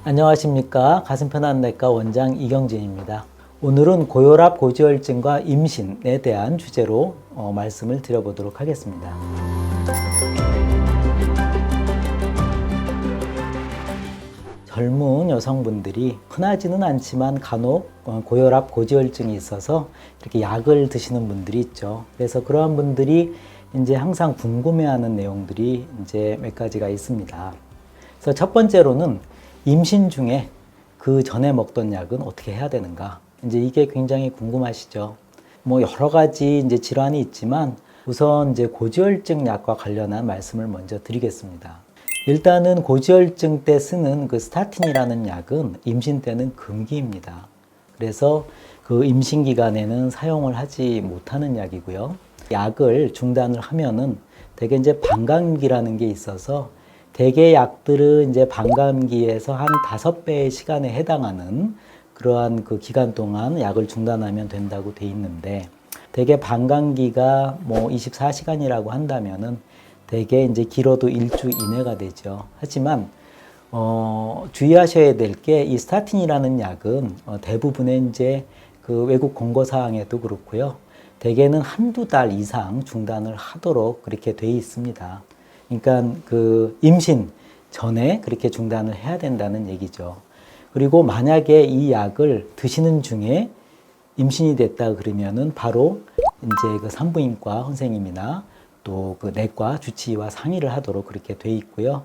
안녕하십니까. 가슴편안내과 원장 이경진입니다. 오늘은 고혈압, 고지혈증과 임신에 대한 주제로 말씀을 드려보도록 하겠습니다. 젊은 여성분들이 흔하지는 않지만 간혹 고혈압, 고지혈증이 있어서 이렇게 약을 드시는 분들이 있죠. 그래서 그러한 분들이 이제 항상 궁금해하는 내용들이 이제 몇 가지가 있습니다. 그래서 첫 번째로는 임신 중에 그 전에 먹던 약은 어떻게 해야 되는가? 이제 이게 굉장히 궁금하시죠. 뭐 여러 가지 이제 질환이 있지만 우선 이제 고지혈증 약과 관련한 말씀을 먼저 드리겠습니다. 일단은 고지혈증 때 쓰는 그 스타틴이라는 약은 임신 때는 금기입니다. 그래서 그 임신 기간에는 사용을 하지 못하는 약이고요. 약을 중단을 하면은 대개 이제 방광기라는 게 있어서 대개 약들은 이제 방광기에서 한 5배의 시간에 해당하는 그러한 그 기간 동안 약을 중단하면 된다고 돼 있는데, 대개 방광기가 뭐 24시간이라고 한다면은 대개 이제 길어도 일주 이내가 되죠. 하지만 주의하셔야 될 게 이 스타틴이라는 약은 대부분의 이제 그 외국 권고 사항에도 그렇고요. 대개는 한두 달 이상 중단을 하도록 그렇게 돼 있습니다. 그러니까 그 임신 전에 그렇게 중단을 해야 된다는 얘기죠. 그리고 만약에 이 약을 드시는 중에 임신이 됐다 그러면은 바로 이제 그 산부인과 선생님이나 또 그 내과 주치의와 상의를 하도록 그렇게 돼 있고요.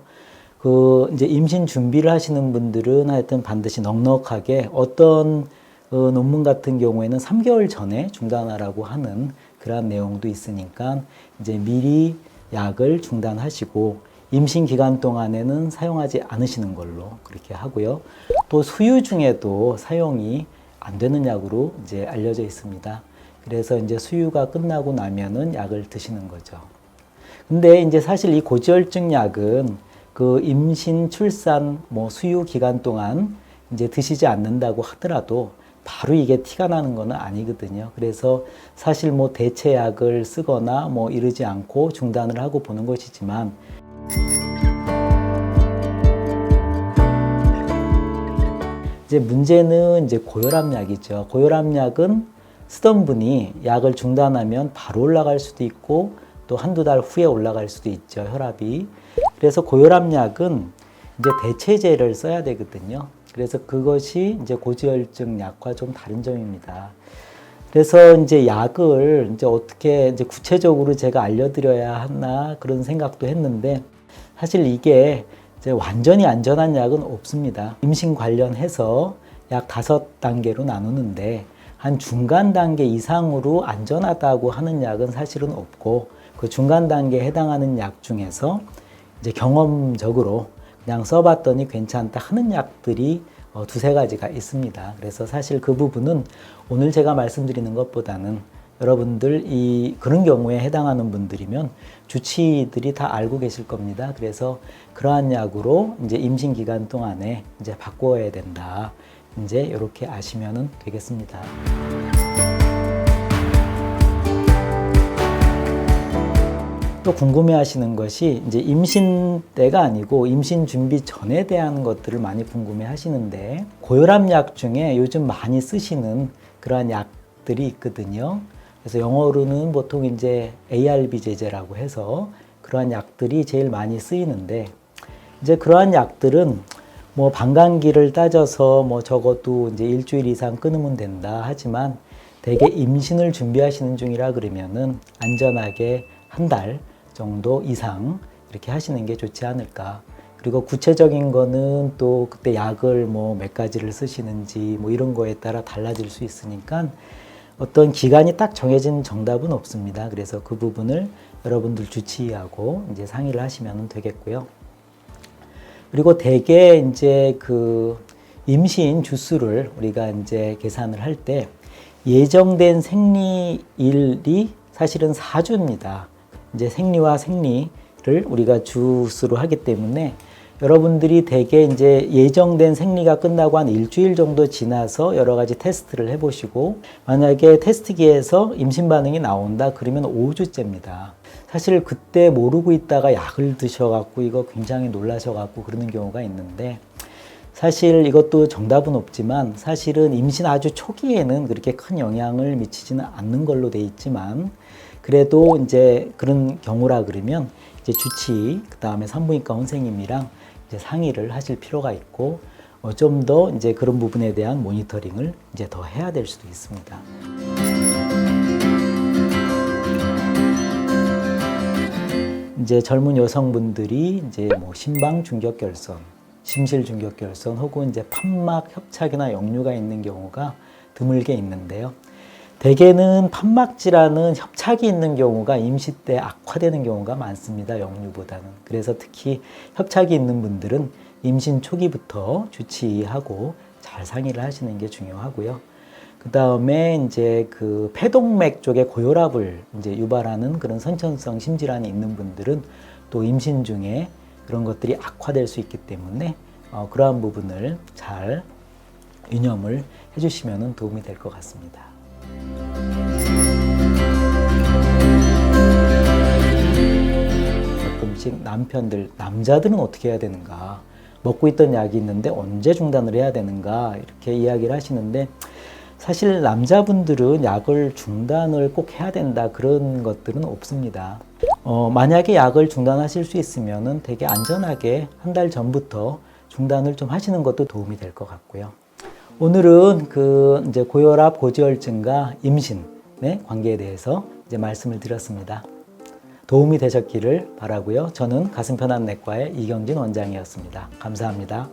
그 이제 임신 준비를 하시는 분들은 하여튼 반드시 넉넉하게 어떤 논문 같은 경우에는 3개월 전에 중단하라고 하는 그런 내용도 있으니까 이제 미리 약을 중단하시고 임신 기간 동안에는 사용하지 않으시는 걸로 그렇게 하고요. 또 수유 중에도 사용이 안 되는 약으로 이제 알려져 있습니다. 그래서 이제 수유가 끝나고 나면은 약을 드시는 거죠. 근데 이제 사실 이 고지혈증 약은 그 임신, 출산, 뭐 수유 기간 동안 이제 드시지 않는다고 하더라도 바로 이게 티가 나는 건 아니거든요. 그래서 사실 뭐 대체약을 쓰거나 뭐 이러지 않고 중단을 하고 보는 것이지만, 이제 문제는 이제 고혈압약이죠. 고혈압약은 쓰던 분이 약을 중단하면 바로 올라갈 수도 있고 또 한두 달 후에 올라갈 수도 있죠, 혈압이. 그래서 고혈압약은 이제 대체제를 써야 되거든요. 그래서 그것이 이제 고지혈증 약과 좀 다른 점입니다. 그래서 이제 약을 이제 어떻게 이제 구체적으로 제가 알려드려야 하나 그런 생각도 했는데, 사실 이게 이제 완전히 안전한 약은 없습니다. 임신 관련해서 약 5단계로 나누는데 한 중간 단계 이상으로 안전하다고 하는 약은 사실은 없고, 그 중간 단계에 해당하는 약 중에서 이제 경험적으로 그냥 써봤더니 괜찮다 하는 약들이 두세 가지가 있습니다. 그래서 사실 그 부분은 오늘 제가 말씀드리는 것보다는 여러분들 그런 경우에 해당하는 분들이면 주치의들이 다 알고 계실 겁니다. 그래서 그러한 약으로 이제 임신 기간 동안에 이제 바꿔야 된다. 이제 이렇게 아시면 되겠습니다. 또 궁금해 하시는 것이 이제 임신 때가 아니고 임신 준비 전에 대한 것들을 많이 궁금해 하시는데, 고혈압약 중에 요즘 많이 쓰시는 그러한 약들이 있거든요. 그래서 영어로는 보통 이제 ARB 제제라고 해서 그러한 약들이 제일 많이 쓰이는데, 이제 그러한 약들은 뭐 방광기를 따져서 뭐 적어도 이제 일주일 이상 끊으면 된다 하지만 대개 임신을 준비하시는 중이라 그러면은 안전하게 한 달 정도 이상 이렇게 하시는 게 좋지 않을까. 그리고 구체적인 거는 또 그때 약을 뭐 몇 가지를 쓰시는지 뭐 이런 거에 따라 달라질 수 있으니까 어떤 기간이 딱 정해진 정답은 없습니다. 그래서 그 부분을 여러분들 주치의하고 이제 상의를 하시면 되겠고요. 그리고 대개 이제 그 임신 주수를 우리가 이제 계산을 할 때 예정된 생리일이 사실은 4주입니다. 이제 생리와 생리를 우리가 주수로 하기 때문에 여러분들이 대개 이제 예정된 생리가 끝나고 한 일주일 정도 지나서 여러 가지 테스트를 해보시고, 만약에 테스트기에서 임신 반응이 나온다 그러면 5주째입니다. 사실 그때 모르고 있다가 약을 드셔갖고 이거 굉장히 놀라셔갖고 그러는 경우가 있는데, 사실 이것도 정답은 없지만 사실은 임신 아주 초기에는 그렇게 큰 영향을 미치지는 않는 걸로 돼 있지만 그래도 이제 그런 경우라 그러면 이제 주치의 그다음에 산부인과 선생님이랑 이제 상의를 하실 필요가 있고 좀 더 이제 그런 부분에 대한 모니터링을 이제 더 해야 될 수도 있습니다. 이제 젊은 여성분들이 이제 뭐 심방 중격결선, 심실 중격결선 혹은 이제 판막 협착이나 역류가 있는 경우가 드물게 있는데요. 대개는 판막 질환은 협착이 있는 경우가 임시 때 악화되는 경우가 많습니다. 역류보다는. 그래서 특히 협착이 있는 분들은 임신 초기부터 주치의하고 잘 상의를 하시는 게 중요하고요. 그 다음에 이제 그 폐동맥 쪽에 고혈압을 이제 유발하는 그런 선천성 심질환이 있는 분들은 또 임신 중에 그런 것들이 악화될 수 있기 때문에 그러한 부분을 잘 유념을 해주시면 도움이 될 것 같습니다. 가끔씩 남자들은 어떻게 해야 되는가? 먹고 있던 약이 있는데 언제 중단을 해야 되는가? 이렇게 이야기를 하시는데 사실 남자분들은 약을 중단을 꼭 해야 된다 그런 것들은 없습니다. 만약에 약을 중단하실 수 있으면은 되게 안전하게 한 달 전부터 중단을 좀 하시는 것도 도움이 될 것 같고요. 오늘은 그 이제 고혈압, 고지혈증과 임신의 관계에 대해서 이제 말씀을 드렸습니다. 도움이 되셨기를 바라고요. 저는 가슴편한 내과의 이경진 원장이었습니다. 감사합니다.